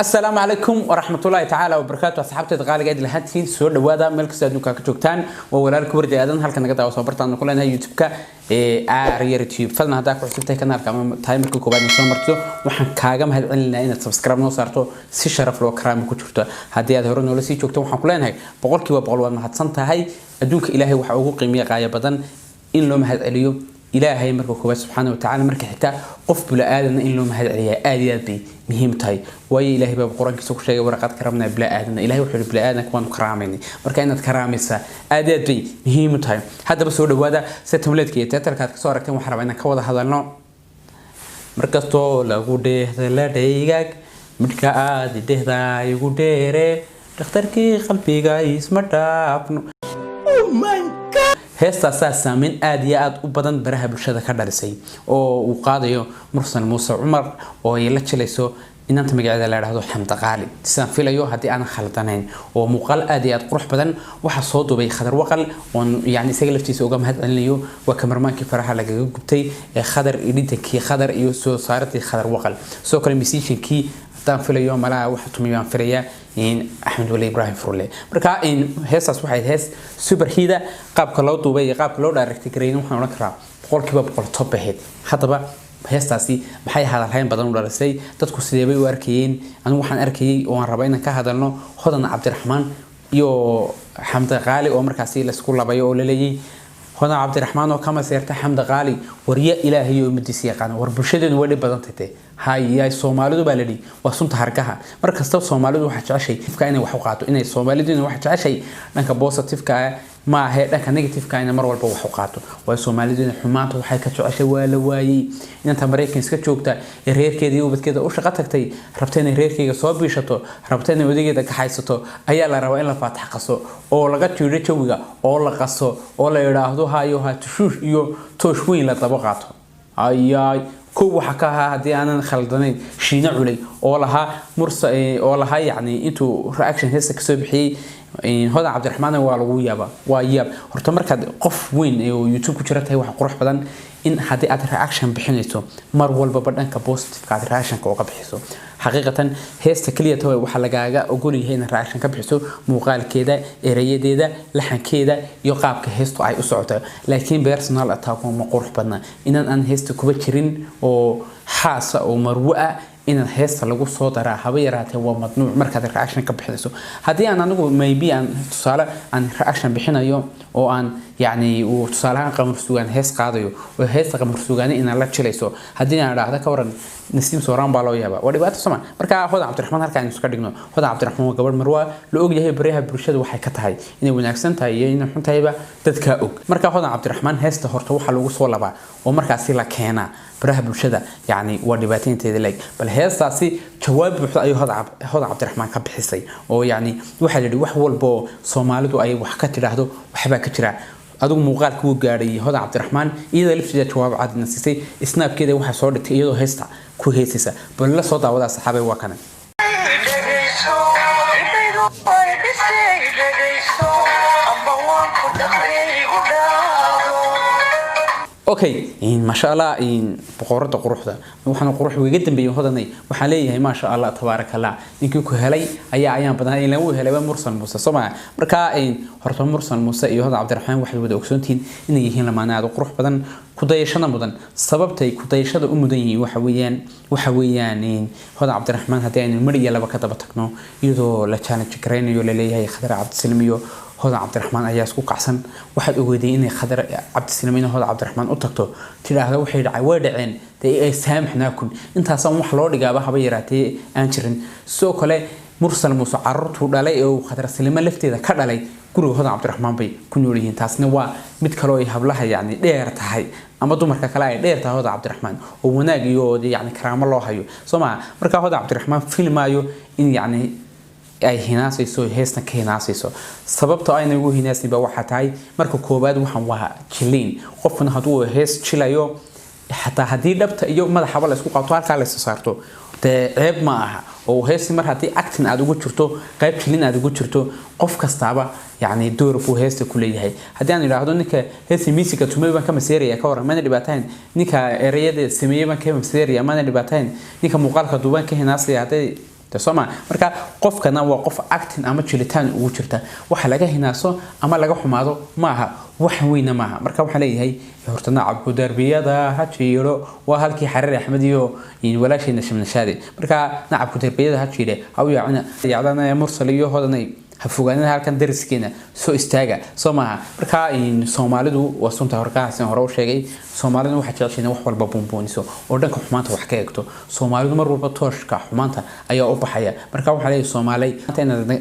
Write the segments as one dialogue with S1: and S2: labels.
S1: السلام عليكم ورحمة الله تعالى وبركاته أصحابتي الغالية قاعد لهاتين سؤال وهذا ملك سادنو كاكتوكتان وولالك وردي آدن هل كان قطع وصبرت عن كلنا يوتيوب كا يوتيوب فلنا هذاك وحسبته كنا كمان تايمر كوبايد نسون مرتو وحن كاجم هاد علنا إن سبسكرايب نوصارتو سي شرف لو كرام كوتشرته هذه هذا هرون ولا سي شوكتو وحن كلنا هاي بقول كي وبقول ما هتصنتها هاي أدوك إلهي وحقوق قيمة غاية بدن إن لهم هاد اليوم إلهي مركو كوبايد سبحانه وتعالى مركو حتى قف بلا آدم إن لهم هاد عليا آدي مهم تاي واي إلهي باب القرآن كسوق شيء ورقات كرمنا بلا آدم إلهي وحول بلا آدم كمان كرامني مركا إن كرامسة آدي مهم تاي هذا بس هو هذا ستولد كي تترك كسورة كم حرب أنا كوضع هذا النوع مركز تو لقوده لا ديجاك مركا آدي ده يقوده تختار كي قلبي جايز متابنو heesta saameyn aad iyo aad u badan baraha bulshada ka dhalisay oo uu qaadayo Mursal Muuse Umar oo ay la jilayso inanta magaceeda la yiraahdo Xamda Qaali sidaan filayo hadii aan khaldanayn oo muuqaal aad iyo aad qurux badan waxa soo duubay Khadar Waqal oo yaani isaga laftiisa uga mahadcelinayo waa kamarmaankii faraha lagaga gubtay ee Khadar idintii Khadar iyo soo saartay Khadar Waqal soo kale musiciankii tan filayo malaha waxa tumiyaan firaya in Ahmed Wali Ibrahim Furle marka in heesas waxay hees super hida qaabka loo duubay iyo qaabka loo direct gareeyay waxaan oran karaa boqolkiiba boqol top ahead hadaba heestaasi maxay hadalhayn badan u dhalisay dadku sidee bay u arkayeen anigu waxaan arkayay oo aan rabaa inaan ka hadalno Hodan Cabdiraxmaan iyo Xamda Qaali oo markaasi la isku labayo oo la leeyay Hodan Cabdiraxmaan oo kama seerta Xamda Qaali wariye ilaahay oo midisi yaqaan war bulshadeenu way badantay هاي Soomaalidu baa leeyahay waa sunta harkaha markasta Soomaalidu waxa jeceshay ifka inay wax u qaato inay Soomaalidu waxa jeceshay dhanka positive ka ma aha dhanka negative ka inay mar walba wax u qaato waa Soomaalidu xumaanta waxay ka jeceshay waa la waayay inta Mareykanka joogta reerkeedii ubadkeeda u shaqo tagtay rabtay inay reerkeega soo biishato rabtay inay wadigeeda ka haysato ayaa la rabaa in la faatax qaso oo laga jiiro jawiga oo la qaso oo la yiraahdo hayo ha tushush iyo toosh weyn la daba qaato ayay كو وحكاها هدي أنا خلدني شينا علي أولها مرسى أولها يعني أنتو رياكشن هسه كسبحي هذا عبد الرحمن والويابا وياب هرتمر كد قف وين يوتيوب كشرت هي واحد قرح بدن إن هدي أدر رياكشن بحنيته مر والببدن كبوست كاد رياكشن كوقع بحسه حقيقة هسه كلية توي وحلقة أقولي هنا رياكشن كبحسه مقال كذا إريدة ده لحن كذا يقاب كهستو أي أسعته لكن بيرسونال أتاكم مقرح بدنا إن أنا هست كبكرين أو حاسة أو مروءة إن الهيست لجو صوت راه حبيرات هو مطنوع مركز الرياكشن كبحثه هذه أنا نقول maybe أن تصالح عن رياكشن بحنا يوم أو أن يعني وتصالح عن قمر سوغان هيست قاضيو وهيست قمر سوغاني إن الله تشليسو هذه أنا راح ذكرن نسيم سوران بالو يابا وديبات سما مركا هذا عبد الرحمن هركان يسكر دقنو هذا عبد الرحمن قبل مروه لوج يهي بريها برشاد waxay ka tahay inay wanaagsan tahay inay xun tahayba dadka og marka hada عبد الرحمن heesta horta waxa lagu soo laba oo markaasi la keena baraha bulshada yani waa dhibaateynteeda leeg bal heestaasi jawaab buuxda ayuu hada عبد الرحمن ka bixisay oo yani waxa la yiri wax walbo Soomaalidu ay wax ka tiraahdo waxba ka jira adigu muuqaalku uu gaaray hada عبد الرحمن iyada laftiisa jawaab cad nasisay snapkeeda waxa soo dhigtay iyadoo heesta ku heesisa bal la soo daawada saxaabay waa kana اوكي ما شاء الله بقورته قروحده waxaan qurux weega dambeeyay hodanay waxa leeyahay ma sha Allah tabaaraka Allah ninkii ku helay ayaa ayaan badan in lagu helay Mursal Muuse Soomaa marka horta Mursal Muuse iyo hada Cabdiraxmaan waxay wada ogsoontiin inay yihiin lamaanaad qurux badan ku dayashada mudan sababtay ku dayashada u mudan yihiin waxa weeyaan hada Cabdiraxmaan hadii aynu mariya laba ka daba tagno iyadoo la challenge gareynayo la leeyahay Khadar Cabdisalmiyo هذا عبد الرحمن أياس كوك عسن واحد أقولي إني خضر عبد السلمين هذا عبد الرحمن أطقته ترى هذا وحيد عواد عين تي سامحنا كن أنت أصلا حلول جابها حبيراتي أنشرن سو كله مرسل موسى عرض ودالي أو خضر السلمين لفتي ذا كذا كله هذا عبد الرحمن بي كنوريين تاسنوا متكلوي حبلها يعني دير تهاي أما دو مركا كلاي دير هذا عبد الرحمن وناجي يودي يعني كرام الله هيو سمع مركا هذا عبد الرحمن فيلم أيو إن يعني ay hinaasayso heesna ka hinaasayso sababta ay nagu hinaasni ba waxa tahay marka koobaad waxaan waa jilin qofna haduu hees jilayo hatta hadii dhabta iyo madaxaba la isku qaato halka la saarto عيب معها وهيس مر هتي أكتن أدوجو شرتو قيب كلين أدوجو شرتو قف كستعبا يعني دور فوهيس كلية هاي هدي أنا لاحظوا إنك هيس ميسيك تسميه بان كم سيريا كورا ما ندري باتين نيكا رياضة سميه بان كم سيريا ما ندري باتين نيكا مقالك دوبان كهنا سياتي تسمع مركا قف كنا وقف أكتن أما تشيلتان وشرته وحلاقه هنا صو أما لقى حماده معها وحوينا معها مركا وحليه هاي هرتنا عبد دربية ده هتشيله وهالكي حرر أحمديو يعني ولا شيء نشم نشادي مركا نعب دربية ده هتشيله أو يعني يعلنا مرسليه هذا ني هفوجنا هالكن درس كنا سو استاجا سو معها مركا إن سومالدو وصنت هركا حسن هروش شيء سومالدو واحد شيء وحول ببومبوني سو وردك حمانته وحكايته سومالدو مرة بطوش كحمانته أيوة أوبا حياة مركا وحليه سومالي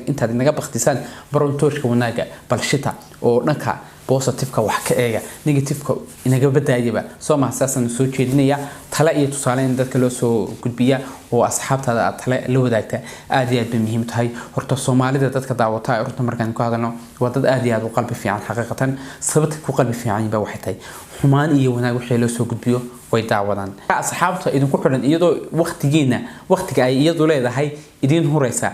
S1: أنت نجاب اختصان برونتوش كوناجا بالشتاء ونكا بوزيتيفka wax ka eega negativeka inaga badayba soo ma asaasan soo jeedinaya tala iyo tusaaleyn dadka loo soo gudbiya oo asxaabtada tala la wadaagta aad iyo aad muhiim tahay horta Soomaalida dadka daawata horta markaan ku hadalno waa dad aad iyo aad u qalbi fiican xaqiiqatan sababta ku qalbi fiican ba waxay tahay xumaan iyo wanaag wixii loo soo gudbiyo way daawadaan asxaabta idinku xiran iyadoo waqtiga ay iyadu leedahay idin horeysa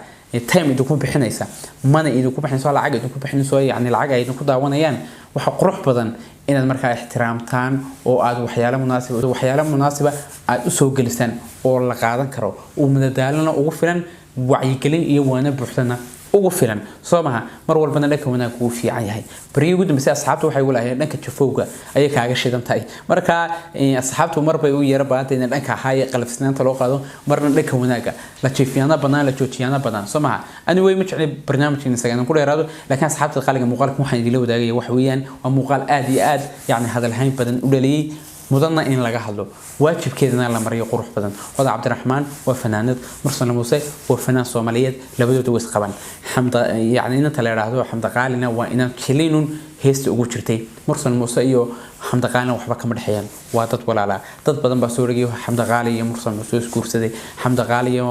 S1: time idinku bixinaysa mana idinku bixinayso lacag idinku bixinayso yani lacag ay idinku daawanayaan waxa qurux badan inaad markaa ixtiraamtaan oo aad waxyaalo munaasiba aad u soo gelisaan oo la qaadan karo oo madadaalana ugu filan wacyigelin iyo waana buuxdana ugu filan soo maha mar walbana dhanka wanaag uu fiican yahay bariyo gudbisa asxaabtu waxay walaayeen dhanka jafowga ayay kaaga shidan tahay marka asxaabtu marba u yara baadeen dhanka haay qalafsanaanta loo qaado marna dhanka wanaaga la jiifiyana banaan la joojiyana banaan soo maha ani way ma jeclay barnaamijkan isaga ku dheeraado laakiin asxaabta qaliga muuqaalka waxaan idin la wadaagay wax weeyaan waa muuqaal aad iyo aad yani hadal hayn badan u dhaliyay مدنا إن لقى هذا واجب كذا لما مريء قروح بدن هذا عبد الرحمن وفنانة مرسل موسى وفنان صوماليات لبدو تويس قبل حمد يعني إن تلا هذا حمد قالنا وإن كلينون هيست وجرتي مرسل موسى إيو حمد قالنا وحبك مرحيان واتت ولا لا تطبدن بسوري حمد قالي مرسل موسى كورسدي حمد قالي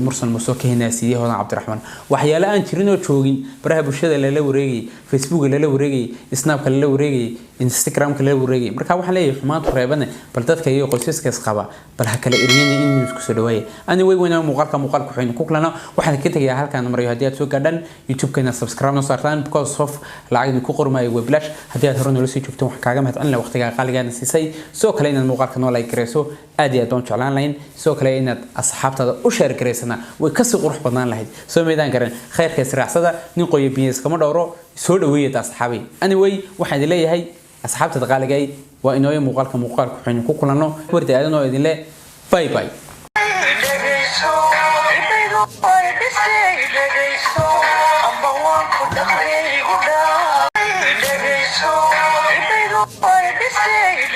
S1: مرسل موسى كهنا سيدي هذا عبد الرحمن وحيالا أن ترينو تشوين براه بشدة لا وريجي فيسبوك لا وريجي سناب لا وريجي انستغرام لا وريجي مركب وحلي حماد قريبنا بلدتك يو قيسس كسقبا بل هكلا إريني إني مسكو سلوية أنا وين مقالك حين كوكلنا واحد كده يا هالكان مريو هديات سو قدن يوتيوب كنا سبسكرايب نصارتان بكوز صف لعيد كوكر ما يوبلاش هديات هرون لسي شفتم حكاجم هتقلنا وقتها قال جانا سي سو كلينا المقال كنا لايك ريسو أدي أدون شعلان لين سو كلينا أصحاب تدا أشهر كريسنا وكسر قروح بدنا لهيد سو ميدان كرن خير كسر عصدا نقوي بينس كمان دورو سود وية أصحابي أنا وي واحد اللي هي أصحاب تدا جاي وإنه مقالك حين كوكلنا ورد أدنى إذن له باي باي